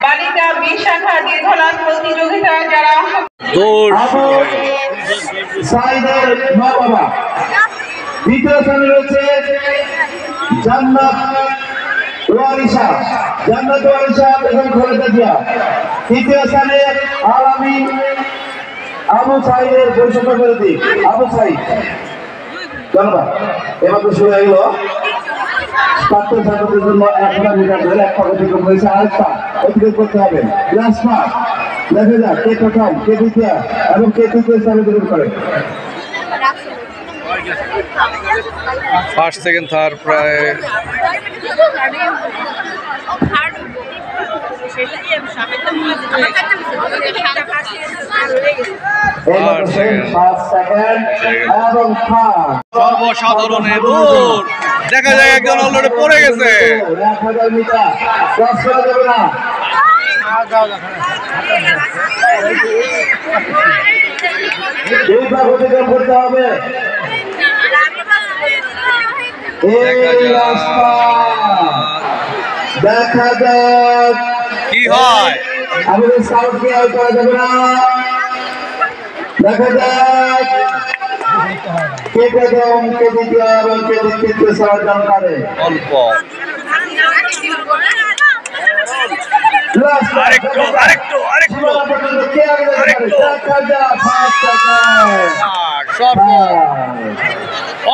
বালিকা বি শাখা দীর্ঘলাভ প্রতিযোগিতা যারা মা বাবা। দ্বিতীয় স্থানে রয়েছে জান্নাত ওয়ারিসা এবং খালেদা জিয়া। তৃতীয় স্থানে আলামিন আবু সাইদের বৈষম্য বিরোধী আবু সাইদ। ধন্যবাদ। এবার তো শুরু হয়ে গেল ছাত্র ছাত্রদের জন্য 1000 মিটার ধরে এক পাকে থেকে হয়েছে আরেকটা অতিক্রম করতে হবে। লাস্ট মাস দেখা যাক কে প্রথম, কে দ্বিতীয় এবং কে তৃতীয় স্থানে অধিকার করে। ফার্স্ট সেকেন্ড থার্ড প্রায় সর্বসাধারণ দেখা যায় একজন অলরেডি পড়ে গেছে। 1000 মিটার ক্রস করা যাবে না। এইবার অতিক্রম করতে হবে। দেখা যাক কি হয়। আমাদের সাউথকে আউট করা যাবে না। দেখা যাক কে প্রথম, কে দ্বিতীয় এবং কে তৃতীয় স্থান পাবে। অল্প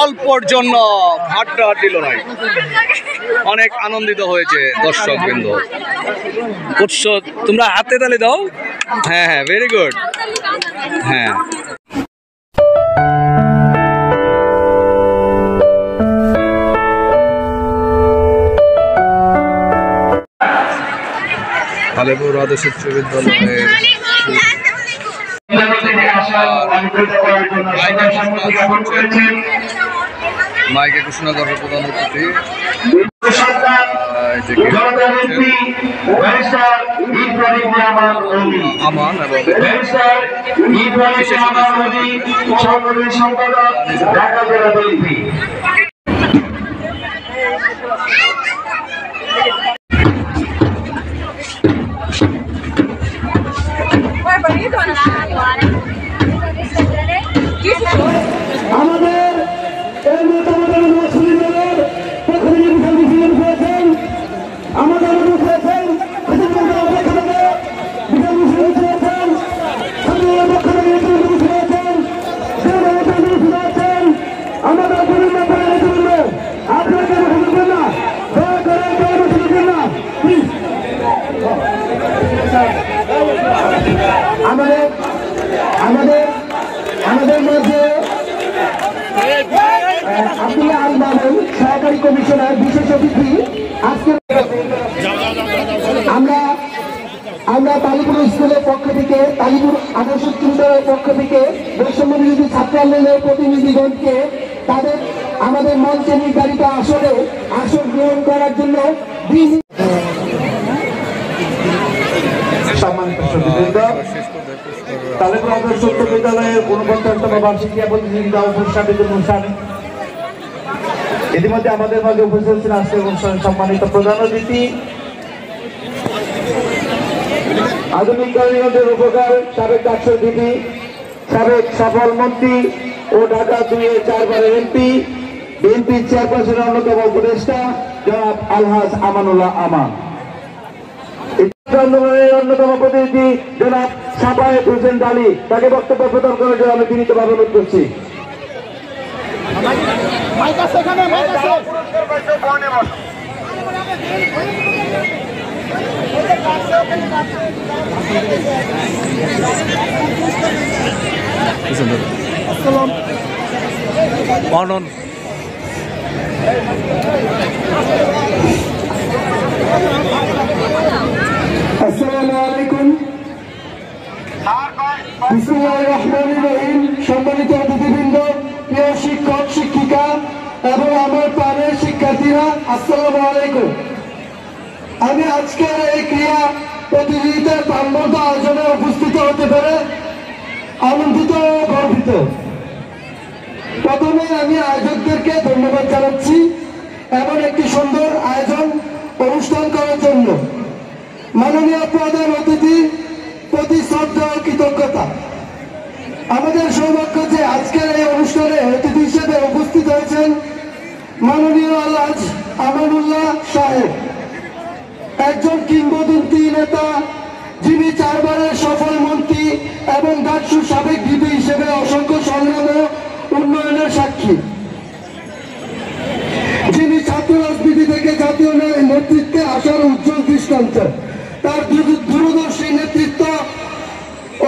অল্পর জন্য হাতটা দিল নাই। অনেক আনন্দিত হয়েছে দর্শক বৃন্দ। উৎসব তোমরা হাতে তালি দাও। হ্যাঁ হ্যাঁ, ভেরি গুড। হ্যাঁ আলেপুর আদর্শ উচ্চ বিদ্যালয়ের মাইকে ঘোষণা করবে প্রধান অতিথি আমান এবং আমাদের মধ্যে আব্দুল্লাহ আল মামুন সহকারী কমিশনার বিশেষ অতিথি। আজকে আমরা তালিপুর স্কুলের পক্ষ থেকে, তালিপুর আদর্শ বিদ্যালয়ের পক্ষ থেকে বৈষম্য বিরোধী ছাত্র আন্দোলনের প্রতিনিধিগণকে তাদের আমাদের মঞ্চে নির্ধারিত আসন গ্রহণ করার জন্য সম্মানিত সদস্যবৃন্দ, তালিপুর আদর্শ উচ্চ বিদ্যালয়ের 49তম বার্ষিকী প্রতিযোগিতা অনুষ্ঠানে ইতিমধ্যে আমাদের মাঝে উপস্থিত ছিলেন আজকের অনুষ্ঠানের সম্মানিত প্রধান অতিথি, আধুনিক কারিগরদের উপকার সাবেক ডাক্তার দিদি, সাবেক সফল মন্ত্রী ও ঢাকা 2-এর 4বারের এমপি, বিএনপি চেয়ারপারসনের অন্যতম উপদেষ্টা জনাব আলহাজ আমানুল্লাহ আমান, আন্দোলনের অন্যতম প্রতিনিধি জনাব সাফায়েত হোসেন ডালি, তাকে বক্তব্য প্রদান করার জন্য আমি বিনীতভাবে অনুরোধ করছি। আসসালামু আলাইকুম। বিসমিল্লাহির রহমানির রহিম। সম্মানিত অতিথিবৃন্দ, প্রিয় শিক্ষক শিক্ষিকা এবং আমার প্রাণের শিক্ষার্থীরা, আসসালামু আলাইকুম। আমি আজকের এই ক্রীড়া প্রতিযোগিতার প্রাণবন্ত আয়োজনে উপস্থিত হতে পেরে আনন্দিত ও গর্বিত। প্রথমে আমি আয়োজকদেরকে ধন্যবাদ জানাচ্ছি এমন একটি সুন্দর আয়োজন অনুষ্ঠান করার জন্য। মাননীয় প্রধান অতিথি প্রতি শ্রদ্ধা ও কৃতজ্ঞতা। আমাদের সৌভাগ্য যে আজকের এই অনুষ্ঠানে অতিথি হিসেবে উপস্থিত হয়েছেন মাননীয় আলহাজ আমানুল্লাহ সাহেব, একজন কিংবদন্তি নেতা, যিনি 4 বারের সফল মন্ত্রী এবং ডাকসুর সাবেক ভিপি হিসেবে অসংখ্য সংগ্রাম ও উন্নয়নের সাক্ষী, যিনি ছাত্র রাজনীতি থেকে জাতীয় নেতৃত্বে আসার উজ্জ্বল দৃষ্টান্ত। তার দূরদর্শী নেতৃত্ব,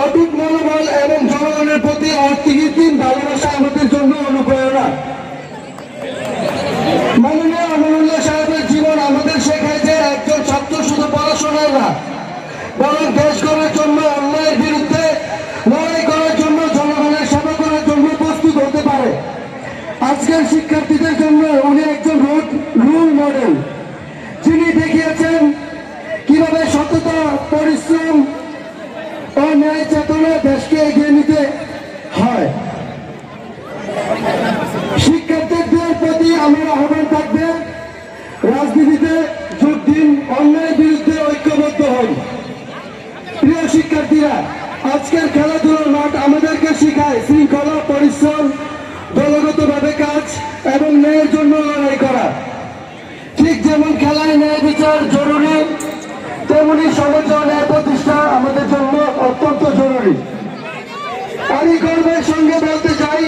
অটুট মনোবল এবং জনগণের প্রতি অকৃত্রিম ভালোবাসা আমাদের জন্য অনুপ্রেরণা। মাননীয় আমানুল্লাহ সাহেবের জীবন আমাদের শেখায় যে একজন ছাত্র শুধু পড়াশোনায় না, বরং দেশ গড়ার জন্য, অন্যায়ের বিরুদ্ধে লড়াই করার জন্য, জনগণের সেবা করার জন্য প্রস্তুত হতে পারে। আজকের শিক্ষার্থীদের জন্য উনি একজন রোল মডেল, যিনি দেখিয়েছেন কিভাবে সততা, পরিশ্রম ও ন্যায় চেতনা দেশকে এগিয়ে নিতে হয়। শিক্ষার্থীদের প্রতি আমার আহ্বান থাকবে, রাজনীতিতে যোগ দিন, অন্যায়ের বিরুদ্ধে ঐক্যবদ্ধ হন। প্রিয় শিক্ষার্থীরা, আজকের খেলাধুলার মাঠ আমাদেরকে শিখায় শৃঙ্খলা, পরিশ্রম, দলগতভাবে কাজ এবং ন্যায়ের জন্য লড়াই করা। ঠিক যেমন খেলায় ন্যায় বিচার জরুরি, তেমনি সমাজে ন্যায় প্রতিষ্ঠা আমাদের জন্য অত্যন্ত জরুরি। আমি গর্বের সঙ্গে বলতে চাই,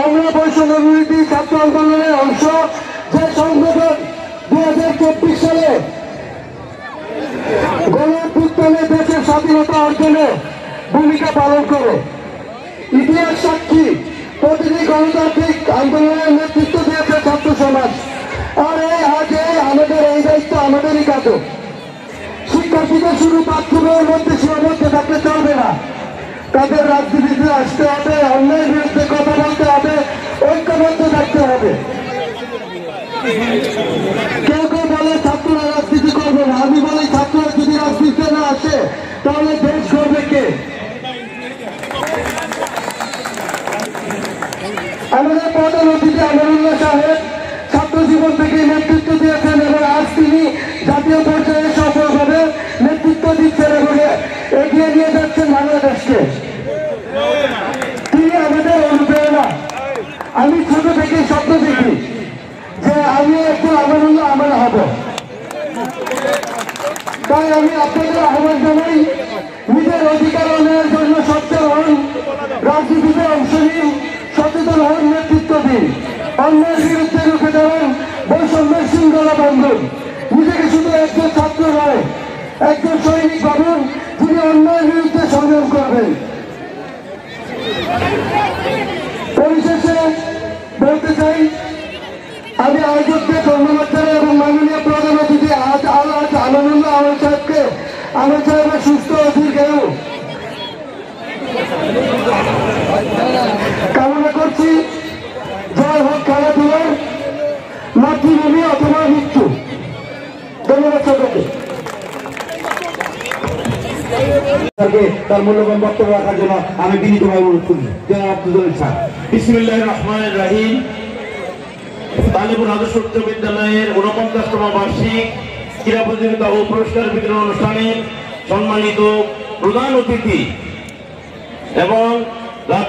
আমরা বৈষম্য বিরোধী ছাত্র আন্দোলনের অংশ, যে সংগঠন 2024 সালে গণঅভ্যুত্থানে দেশের স্বাধীনতা অর্জনে ভূমিকা পালন করে। ইতিহাস সাক্ষী, প্রতিটি গণতান্ত্রিক আন্দোলনের নেতৃত্ব দিয়েছে ছাত্র সমাজ। আর আজ আমাদের এই দায়িত্ব আমাদেরই কাজ। শিক্ষার্থীদের শুধু বাথরুমের মধ্যে সীমাবদ্ধ থাকলে চলবে না, তাদের রাজনীতিতে আসতে হবে, অন্যায়ের বিরুদ্ধে কথা বলতে হবে, ঐক্যবদ্ধ থাকতে হবে। কেউ কেউ বলে ছাত্ররা রাজনীতি করবে না, আমি বলি ছাত্ররা যদি রাজনীতিতে না আসে তাহলে দেশ করবে কে? আমাদের প্রধান অতিথি আমানুল্লাহ সাহেব ছাত্র জীবন থেকে নেতৃত্ব দিয়েছেন এবং আজ তিনি জাতীয় পর্যায়ে সফলভাবে নেতৃত্ব দিচ্ছেন এবং এগিয়ে নিয়ে যাচ্ছেন বাংলাদেশকে। তিনি আমাদের অনুপ্রেরণা। আমি ছোট থেকে স্বপ্ন দেখি যে আমি একটু আমানুল্লাহ আমার হব। তাই আমি আপনাদের আহ্বান জানাই, নিজের অধিকার অন্যায়ের জন্য সচ্চর হন, রাজনীতিতে অংশ নিন, সচেতন হন, নেতৃত্ব দিন, অন্যায়ের বিরুদ্ধে রুখে দাঁড়ান, বৈষম্যের শৃঙ্খলা ভাঙুন। নিজেকে শুধু একজন ছাত্র নয়, একজন সৈনিক ভাবুন, যিনি অন্যায়ের বিরুদ্ধে সংগ্রাম করবেন। পরিশেষে বলতে চাই, আমি আয়োজককে ধন্যবাদ জানাই এবং মাননীয় প্রধান অতিথি আলহাজ আমানুল্লাহ সাহেবকে, আমার সাহেবের সুস্থ দীর্ঘায়ু কামনা করছি। জয় হোক খেলাধুলার মাতৃভূমি অথবা মৃত্যু। ধন্যবাদ সকলকে। তার মূল্যবান বক্তব্য রাখার জন্য আমি বিনীতভাবে অনুরোধ করি। জনাব আব্দুল ইচ্ছা। বিসমিল্লাহির রহমানির রহিম। তালিবুল আদর্শ উচ্চ বিদ্যালয়ের 49তম বার্ষিক ক্রীড়া প্রতিযোগিতা ও পুরস্কার বিতরণ অনুষ্ঠানে সম্মানিত প্রধান অতিথি এবং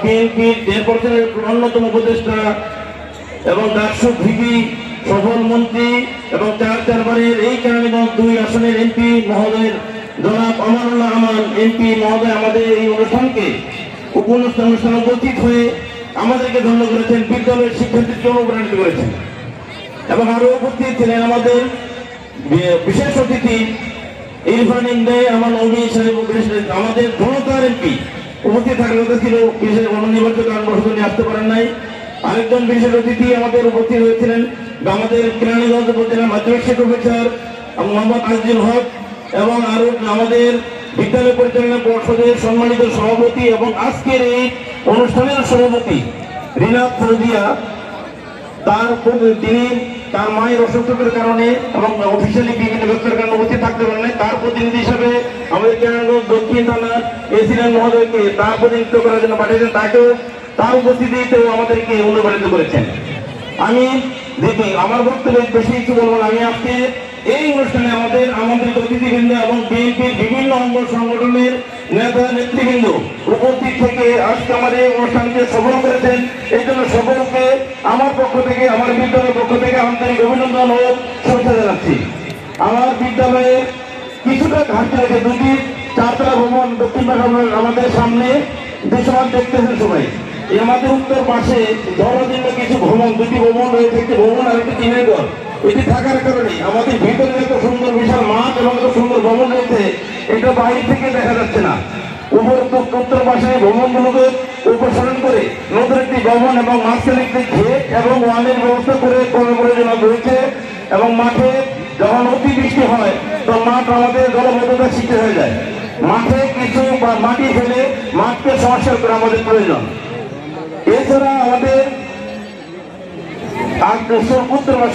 বিএনপির চেয়ারপারসনের অন্যতম উপদেষ্টা এবং ডাকসু ভিপি, সফল মন্ত্রী এবং 4 বারের এই কেরানীগঞ্জ 2 আসনের এমপি মহোদয় জনাব আমানুল্লাহ আমান এমপি মহোদয় আমাদের এই অনুষ্ঠানকে অনুষ্ঠানে উপস্থিত হয়ে আমাদেরকে ধন্য করেছেন, বিদ্যালয়ের শিক্ষার্থীকে অনুপ্রাণিত করেছেন এবং আরো উপস্থিত ছিলেন আমাদের বিশেষ অতিথি ইরফান ইন্দে আমার নবী সাহেব, আমাদের জনতার এমপি উপস্থিত থাকার কথা ছিল, বিশেষ অনিবার্য কারণবশত নিয়ে আসতে পারেন নাই। আরেকজন বিশেষ অতিথি আমাদের উপস্থিত হয়েছিলেন আমাদের কেরানীগঞ্জ উপজেলা মাধ্যমিক শিক্ষক অফিসার মোহাম্মদ আজিজুল হক এবং আরো আমাদের বিদ্যালয় পরিচালনা পর্ষদের সম্মানিত সভাপতি এবং আজকের এই অনুষ্ঠানের সভাপতি রিনাত ফৌজিয়া। তিনি তার মায়ের অসুস্থতার কারণে এবং অফিসিয়ালি বিভিন্ন ব্যক্তির কারণে উপস্থিত থাকতে পারেন নাই। তার প্রতিনিধি হিসাবে আমাদের কেরানীগঞ্জ দক্ষিণ থানার এসিডেন্ট মহোদয়কে তার প্রতিনিধিত্ব করার জন্য পাঠিয়েছেন, তাকেও তার উপস্থিতিতেও আমাদেরকে অনুপ্রাণিত করেছেন। আমি দেখি আমার বক্তব্য বেশি কিছু বলবো না। আমি আজকে এই অনুষ্ঠানে আমাদের আমন্ত্রিত অতিথিবৃন্দ এবং বিএনপির বিভিন্ন অঙ্গ সংগঠনের নেতা নেতৃবৃন্দ উপস্থিত থেকে আজকে আমাদের এই অনুষ্ঠানকে সফল করেছেন। এই জন্য সকলকে আমার পক্ষ থেকে, আমার বিদ্যালয়ের পক্ষ থেকে আন্তরিক অভিনন্দন ও শুভেচ্ছা জানাচ্ছি। আমার বিদ্যালয়ে কিছুটা ঘাটতি রয়েছে, দুটি চারতলা ভবন দক্ষিণ পাশে আমাদের সামনে দৃশ্যমান দেখতেছেন সবাই। এই আমাদের উত্তর পাশে জরাজীর্ণ কিছু ভবন, দুটি ভবন রয়েছে, একটি ভবন আর একটি টিনের ঘর। এটি থাকার কারণে আমাদের ভিতরে এত সুন্দর বিশাল মাঠ এবং এত সুন্দর ভবন রয়েছে, এটা বাইরে থেকে দেখা যাচ্ছে না। উত্তর পাশে ভবনগুলোকে উপসরণ করে নতুন একটি ভবন এবং মাঝখানে একটি ঘেট এবং ওয়ালের ব্যবস্থা করে প্রয়োজন রয়েছে। এবং মাঠে যখন অতিবৃষ্টি হয় তো মাঠ আমাদের জলবদ্ধতা সৃষ্টি হয়ে যায়। মাঠে কিছু মাটি ফেলে মাঠকে সংস্কার করা আমাদের প্রয়োজন। এছাড়া আমাদের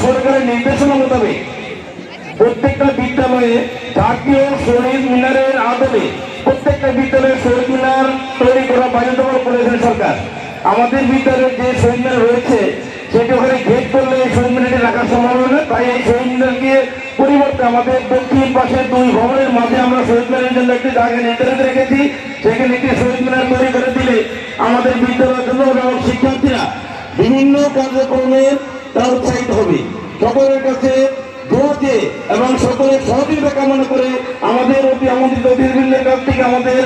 সরকারের নির্দেশনা মোতাবেক প্রত্যেকটা বিদ্যালয়ে জাতীয় শহীদ মিনারের আদলে প্রত্যেকটা বিদ্যালয়ে শহীদ মিনার তৈরি করা বাধ্যতামূলক করেছেন সরকার। আমাদের বিদ্যালয়ের যে শহীদ মিনার রয়েছে সেটি ওখানে গেট করলে এই শহীদ মিনারটি রাখার সম্ভাবনা না, তাই এই শহীদ মিনারকে পরিবর্তে আমাদের দক্ষিণ পাশে দুই ভবনের মাঝে আমরা শহীদ মিনারের জন্য একটি জায়গা নির্ধারিত রেখেছি। সেখানে একটি শহীদ মিনার তৈরি করে দিলে আমাদের বিদ্যালয়ের জন্য এবং শিক্ষার্থীরা বিভিন্ন কার্যক্রমে তা উৎসাহিত হবে। সকলের কাছে দোয়াতে এবং সকলের সহযোগিতা কামনা করে আমাদের অতি আমন্ত্রিত অতিথিবৃন্দের কাছ থেকে আমাদের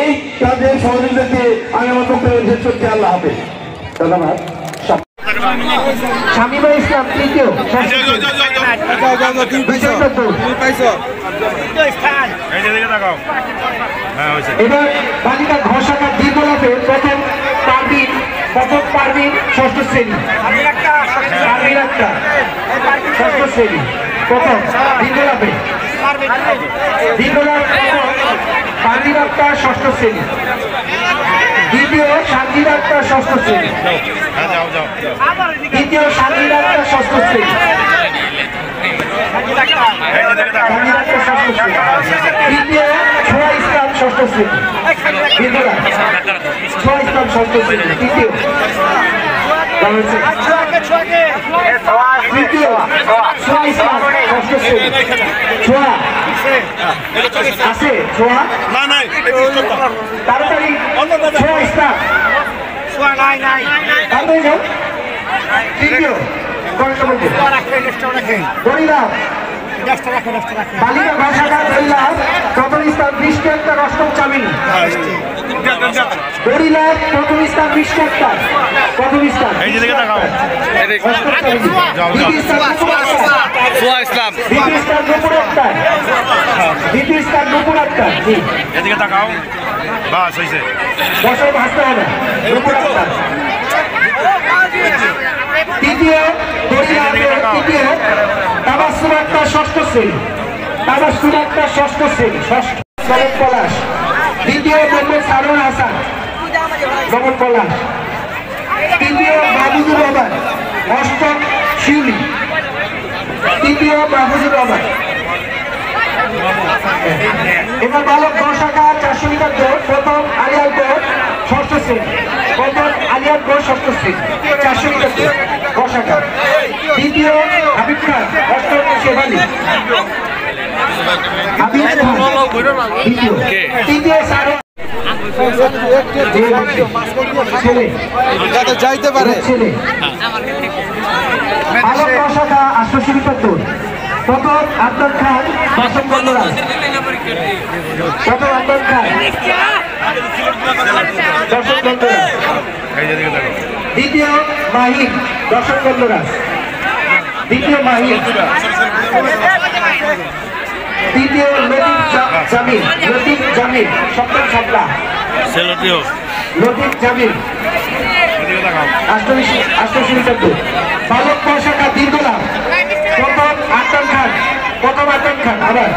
এই কাজে সহযোগিতাকে আমি আমার পক্ষে শেষ করছি। আল্লাহ হাফেজ। ধন্যবাদ। শামীমা ইসলাম তৃতীয়, এবার বালিকা ঘোষাকা দ্বিতলাপে প্রথম পারবিন ষষ্ঠ শ্রেণী, ষষ্ঠ শ্রেণী প্রথম দ্বিতলাপে পারবিন আক্তার ষষ্ঠ শ্রেণী, দ্বিতীয় শান্তির আক্তার ষষ্ঠ শ্রেণী, দ্বিতীয় শান্তির আক্তার ষষ্ঠ শ্রেণী, দ্বিতীয় ছোয়া ইসলাম ষষ্ঠ শ্রেণী, ছোয়া ইসলাম ষষ্ঠ শ্রেণী, তৃতীয় ছোয়া ইসলাম ষষ্ঠ শ্রেণী, ছোয়া আছে, ছোয়া তাড়াতাড়ি ছোয়া ইসলাম তৃতীয় গরিলাভ বালিকা ভাষাটা গরিলাভ প্রথম স্থান বৃষ্টি একটা অষ্টম চামিনী, গরিলাভ প্রথম স্থান বৃষ্টি একটা প্রথম স্থান, দ্বিতীয় স্থান নুপুর আক্তার, দশম হাসতে হবে নুপুর আক্তার, তৃতীয় তৃতীয় তাবাসসুম আক্তার ষষ্ঠ শ্রেণী, তাবাসসুম আক্তার ষষ্ঠ শ্রেণী, ষষ্ঠ সনদ পলাশ, দ্বিতীয় মোহাম্মদ সারোয়ার হাসান নবম পলাশ, তৃতীয় মাহফুজুর রহমান অষ্টম শিউলি, তৃতীয় মাহফুজুর রহমান। এবার বালক দশাকা 400 মিটার দৌড় প্রথম আলিয়াল গোড় ষষ্ঠ শ্রেণী, প্রথম আলিয়াল গোড় ষষ্ঠ শ্রেণী 400 মিটার দৌড় দশাকা, দ্বিতীয় হাবিব খান অষ্টম শেফালি, তৃতীয় যাইতে পারে ছেলে বালক দশাকা 800 মিটার দৌড় প্রথম আদনান খান দশম গন্ধরাজ, প্রথম আদনান খান দশম গন্ধরাজ, দ্বিতীয় মাহিম দশম গন্ধরাজ, দ্বিতীয় মাহিম, তৃতীয় লতিফ জামিল সপ্তম সাপলা, লতিফ জামিল 88 মিটার দৌড়, বালক শাখা দীর্ঘলাভ প্রথম আদনান খান, প্রথম আদনান খান আবার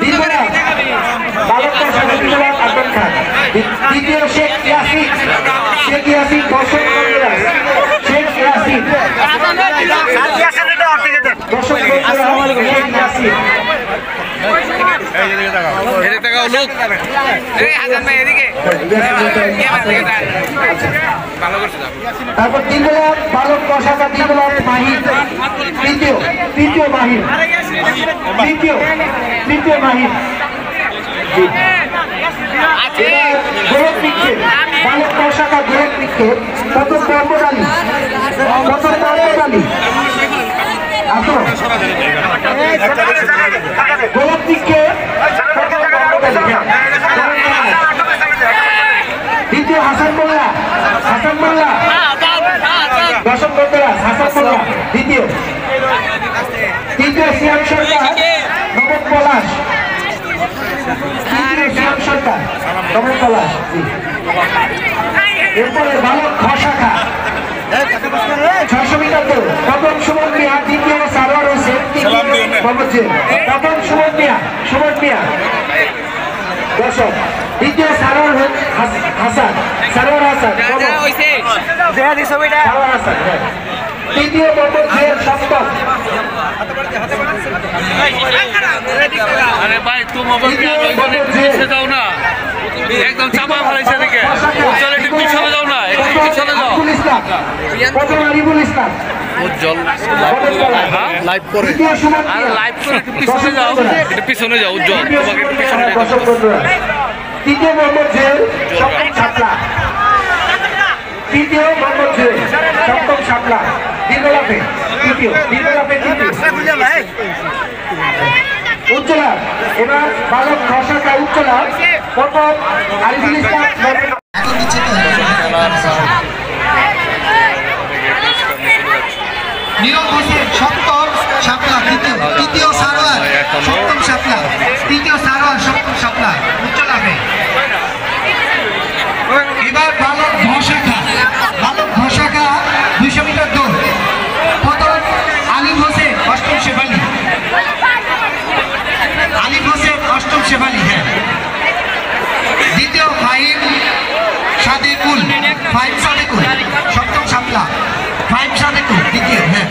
দীর্ঘলাভ, বালক শাখা দীর্ঘলাভ আদনান খান, দ্বিতীয় শেখ ইয়াসিন দশম গন্ধরাজ, শেখ ইয়াসিন দশম গন্ধরাজ, শেখ ইয়াসিন তারপর দিনবেলা বালক কষাকা দিনবেলা মাহির তৃতীয় মাহির তৃতীয় মাহির গোলক পিক্ষে বালক কষাকা গোলক পিক্ষে প্রথম পর্বকালী আসো গোলক পিক্ষে দ্বিতীয় হাসান মোল্লা দশম বন্ধুরা হাসান মোল্লা তৃতীয় শ্যাম সরকার নবম পলাশ এরপরে বালক ঘষাখা 600 মিটার দৌড় প্রথম সুমন মিয়া দ্বিতীয় সারোয়ার হোসেন প্রথম সুমন মিয়া দশম দ্বিতীয় সারোয়ার হাসান তৃতীয় নম্বর জেল সপ্তম अरे भाई तुम अब पीछे जाओ ना एकदम चापा फैलाइছে দেখে চলে একটু পিছনে যাও না একটু পিছনে যাও উজ্জ্বল লাইভ করে আর লাইভ করে একটু পিছনে যাও উজ্জ্বল তোমাকে একটু পিছনে যাও তৃতীয় নম্বর জেল সপ্তম শাপলা দীর্ঘলাভে তৃতীয় উজ্জ্বলা এবার বালক ঘষাকা উজ্জ্বলা প্রথম আরিফুল ইসলাম নীরব হোসেন সপ্তম শাপলা তৃতীয় সারোয়ার সপ্তম শাপলা উজ্জ্বলাভে এবার বালক ঘষাকা 200 মিটার দৌড় প্রথম আলিম হোসেন অষ্টম শেফালি হ্যাঁ দ্বিতীয় ফাহিম সাদেকুল সপ্তম শাপলা দ্বিতীয় হ্যাঁ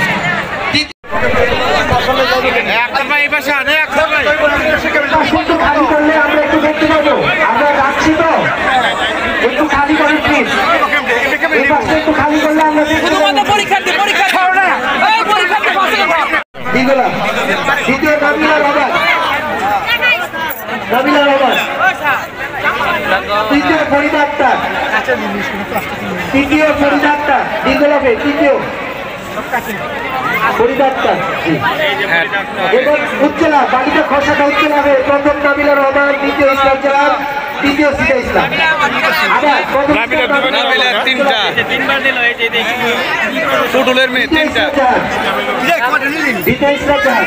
খালি করলে আমরা একটু দেখতে পাবো আমরা রাখছি তো একটু খালি করেন প্লিজ একটু খালি করলে আমরা দ্বিতীয় নাবিলা রহমান তৃতীয় ফরিদা আক্তার দীর্ঘলাভে তৃতীয় ফরিদা আক্তার এবং উজ্জ্বলা বালিকা খসাকা উজ্জ্বলাভে প্রথম নাবিলা রহমান দ্বিতীয় ইসলাম জাহান তৃতীয় সিদা ইসলাম আবার দ্বিতীয় ইসলাম জাহান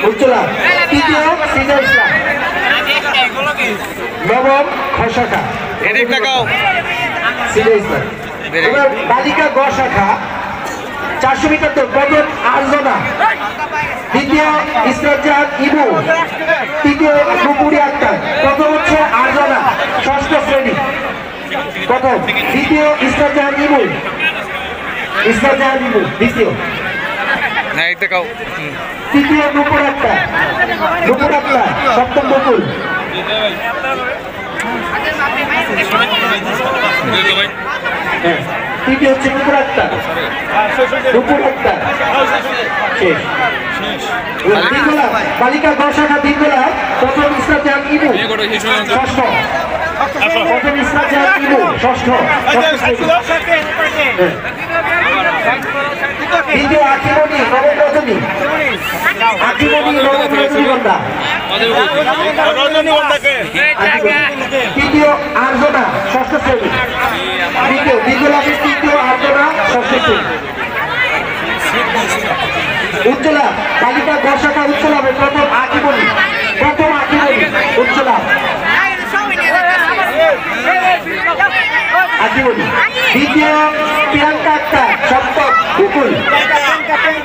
উজ্জ্বলা তৃতীয় সিদা ইসলাম নবম খসাকা সিদা ইসলাম এবার বালিকা গ শাখা 400 মিটার দৌড় প্রথম আর্জনা দ্বিতীয় ইসরাত জাহান ইবু তৃতীয় নুপুরি আক্তার প্রথম হচ্ছে আর্জনা ষষ্ঠ শ্রেণী প্রথম দ্বিতীয় ইসরাত জাহান ইবু দ্বিতীয় তৃতীয় নুপুর আক্তার সপ্তম বকুল তৃতীয় হচ্ছে নুপুর আক্তার শেষ দীর্ঘলা বালিকা গ শাখা দীর্ঘলা প্রথম ইসরাত জাহান ইবু ষষ্ঠ দ্বিতীয় আকিমণি নবম রজনীগন্ধা তৃতীয় আর্জনা ষষ্ঠ শ্রেণী দীর্ঘলাভের তৃতীয় আর্জনা ষষ্ঠ শ্রেণী উজ্জ্বলা বালিকা গ শাখা উজ্জ্বলাভে প্রথম আকিমণি উজ্জ্বলা দ্বিতীয় প্রিয়াঙ্কা আক্তার সপ্তম বকুল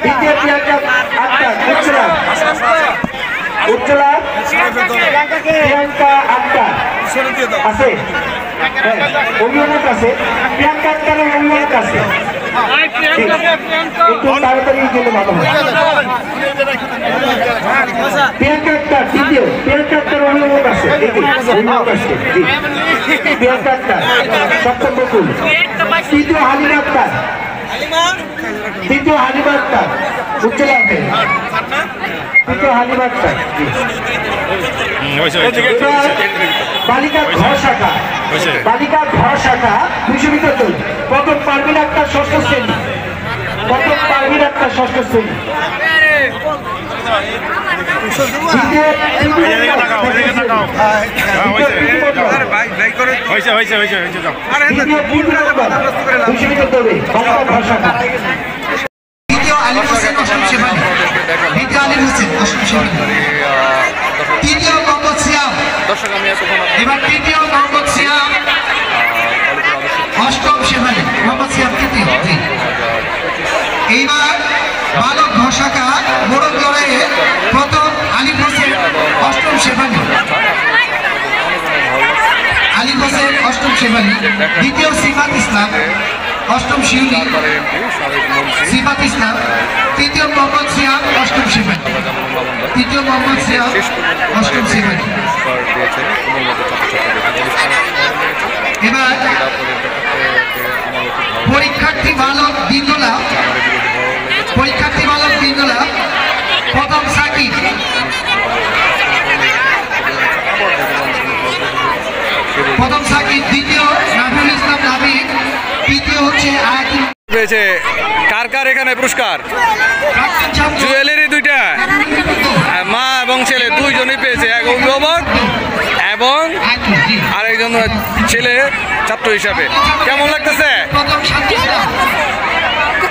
দ্বিতীয় প্রিয়াঙ্কা আক্তার উজ্জ্বলা প্রিয়াঙ্কা আক্তার আছে অভিভাবক আছে প্রিয়াঙ্কা আক্তারের অভিভাবক আছে একটু তাড়াতাড়ি গেলে ভালো হয়। প্রিয়াঙ্কা আক্তার তৃতীয়, প্রিয়াঙ্কা আক্তার অভিভাবক আছে, অভিভাবক আসছে, প্রিয়াঙ্কা আক্তার সপ্তম বকুল, তৃতীয় হালিমা আক্তার, তৃতীয় হালিমা আক্তার উচ্চলাভে, তৃতীয় হালিমা আক্তার। বালিকা ঘর শাখা, বালিকা ঘর শাখা 200 মিটার দৌড়, প্রথম পারভিন আক্তার ষষ্ঠ শ্রেণী, প্রথম পারভিন আক্তার ষষ্ঠ শ্রেণী। দ্বিতীয় আলিম হোসেন অসম সেবানী, দ্বিতীয় আলিম হোসেন অসম সেবানী, তৃতীয় মোহাম্মদ সিয়াম, এবার তৃতীয় মোহাম্মদ সিয়াম অষ্টম সেবানী, মোহাম্মদ সিয়াম তৃতীয়। এইবার বালক ঘোষাকা মোড়ক লড়াইয়ে প্রথম আলিম হোসেন অষ্টম সেবানী, আলিম হোসেন অষ্টম সেবানী, দ্বিতীয় সিফাত ইসলাম অষ্টম শিউলি, সিফাত ইসলাম, তৃতীয় মোহাম্মদ সিয়াম অষ্টম সেবানী, তৃতীয় মোহাম্মদ সিয়াম অষ্টম সেবানী। এবার পরীক্ষার্থী বালক দিনদোলা, পরীক্ষার্থী বালক দিনদোলা প্রথম সাকিব, প্রথম সাকিব, দ্বিতীয় নাবিউল ইসলাম নাবিক, তৃতীয় হচ্ছে আয়াতুল। পেয়েছে কার কার এখানে পুরস্কার? জুয়েলারি দুইটা, মা এবং ছেলে দুইজনই পেয়েছে, এক অভিভাবক এবং আরেকজন ছেলে ছাত্র হিসাবে। কেমন লাগতেছে?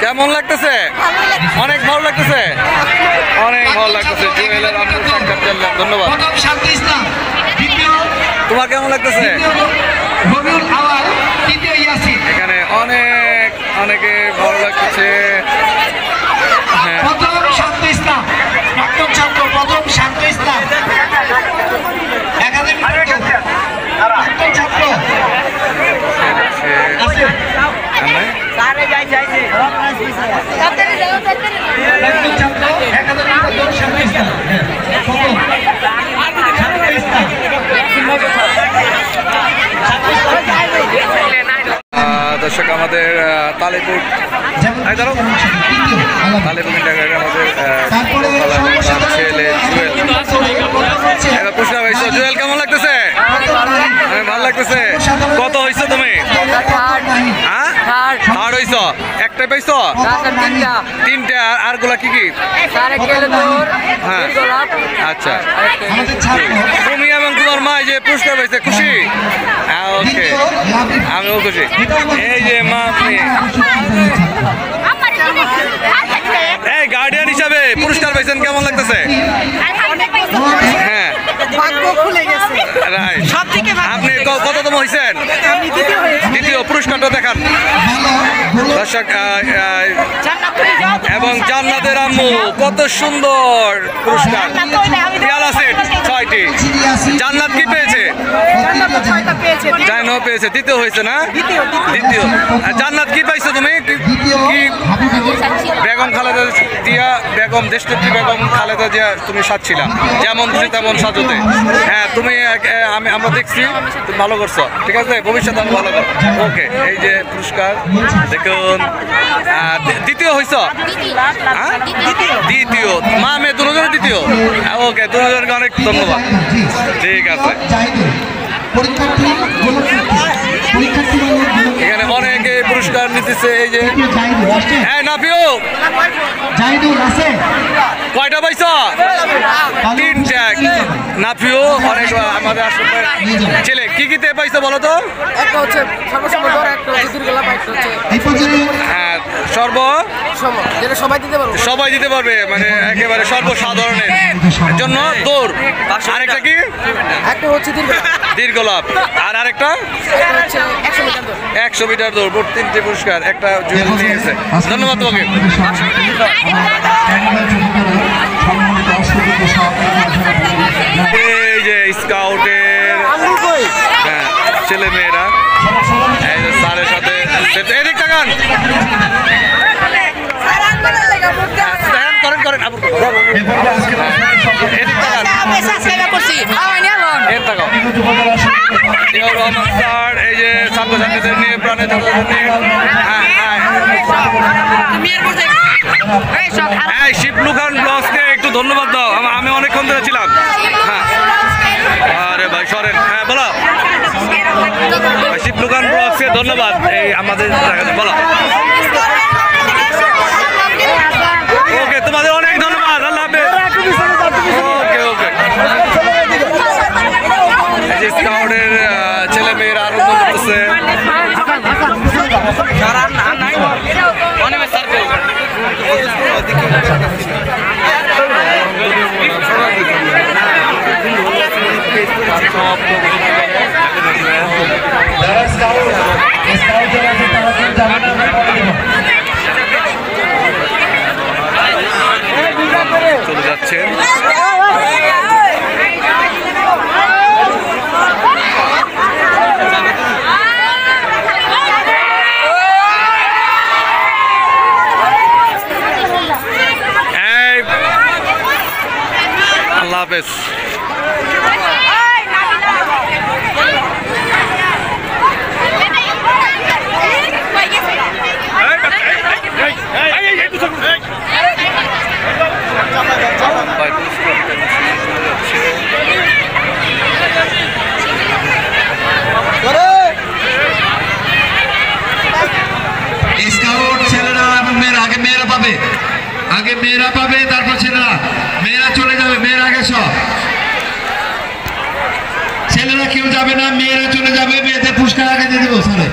কেমন লাগতেছে? অনেক ভালো লাগতেছে, অনেক ভালো লাগতেছে। জুয়েলের আমরা সাক্ষাৎ করলাম, ধন্যবাদ। তোমার কেমন লাগতেছে? এখানে অনেকে ভালো লাগতেছে। হ্যাঁ, প্রথম শান্ত ইসলাম, প্রাক্তন ছাত্র প্রথম শান্ত ইসলাম, একাডেমি প্রাক্তন ছাত্র দর্শক আমাদের তালেপুর ছেলে জুয়েল কেমন লাগতেছে? ভালো লাগতেছে। কত হয়েছে তুমি? থার্ড হয়েছ? একটাই পাইছ? তিনটা। আর গুলা কি কি? হ্যাঁ, আচ্ছা। তুমি এবং তোমার মা যে পুরস্কার পাইছে, খুশি? ওকে, আমিও খুশি। এই যে মা, আপনি এই গার্ডিয়ান হিসাবে পুরস্কার পাইছেন, কেমন লাগতেছে? হ্যাঁ, আপনি কততম হয়েছেন? দ্বিতীয়। পুরস্কারটা দেখান দর্শক। এবং জান্নাতের আম্মু, কত সুন্দর পুরস্কার। পিয়ালা সেট 6টি। জান্নাত কি পেয়েছে? জাইনও পেয়েছে, দ্বিতীয় হয়েছে না? দ্বিতীয়। জান্নাত কি পাইছো তুমি? কি বেগম খালেদা জিয়া, বেগম দেশনেত্রী বেগম খালেদা জিয়া তুমি সাজছিলা, যেমন খুশি তেমন সাজতে। হ্যাঁ, তুমি আমরা দেখছি, তুমি ভালো করছো। ঠিক আছে, ভবিষ্যতে আমি ভালো করো। ওকে, এই যে পুরস্কার দেখুন। দ্বিতীয় হয়েছ? দ্বিতীয়। মা মেয়ে দুজনে দ্বিতীয়। ওকে, দুজনকে অনেক ধন্যবাদ। ঠিক আছে, এখানে অনেকে পুরস্কার নিতেছে। এই যে হ্যাঁ, নাফিও কয়টা পাইছ? তিনটা। নাফিও অনেক আমাদের আশেপাশে ছেলে কি কিতে পাইছো বলো তো? হ্যাঁ, সবাই দিতে পারবে, মানে একেবারে সর্বসাধারণের জন্য দৌড়। আরেকটা কি? দীর্ঘ লাভ। আর আরেকটা 100 মিটার দৌড়। 3টে পুরস্কার, একটা জুয়েল নিয়ে গেছে। ধন্যবাদ তোমাকে। এই যে স্কাউটের ছেলে মেয়েরা স্যারের সাথে এদিক তাকান, করেন করেন আবু, এদিক তাকান, এর তাকাও। জিয়াউর রহমান স্যার এই যে ছাত্রছাত্রীদের নিয়ে প্রাণে হ্যাঁ শিবলু খান ব্লগসকে একটু ধন্যবাদ দাও, আমি অনেকক্ষণ ধরে ছিলাম। হ্যাঁ আরে ভাই সরেন, হ্যাঁ বলো শিবলু খান ব্লগসকে ধন্যবাদ এই আমাদের বলো। ওকে তোমাদের অনেক ধন্যবাদ, আল্লাহ হাফেজ। ওকে ওকে এই যে স্কাউটের ছেলে মেয়েরা আনন্দ করতেছে। চলে যাচ্ছেন আল্লাহ হাফেজ। স্কাউট ছেলেরা এবং মেয়েরা, আগে মেয়েরা পাবে তারপর ছেলেরা, মেয়েরা চলে যাবে, মেয়েরা আগে সব, ছেলেরা কেউ যাবে না, মেয়েরা চলে যাবে, মেয়েদের পুরস্কার আগে দিয়ে দেবো স্যারে।